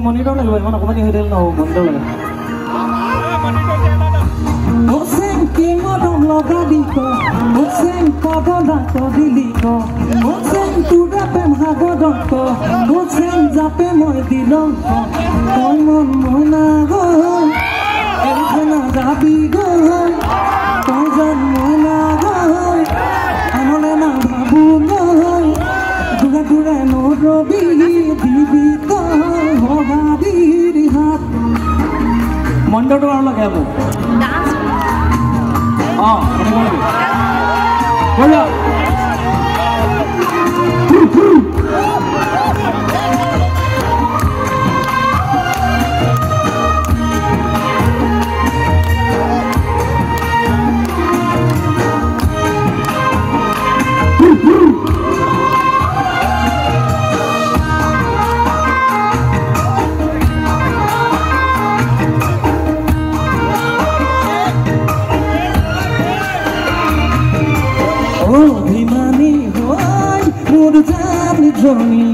Monitor লাগিব ইমান অকমানি হৈ থাকিলে নহ'ব মনিটৰ লাগে Oseng kimodong loga diko Oseng pagoda ko diliko Oseng tuda pem hagodoko Oseng jape moi dilonko Koi mon moi na goi Elkhana jabi goi Koi jan moi na goi Amole na bhabu goi Dure dure no robi dibi toi Hoga diri hat Monitor to lage apu Dance mane korbe bola Oh, Bhimani, hoy, murjani joni.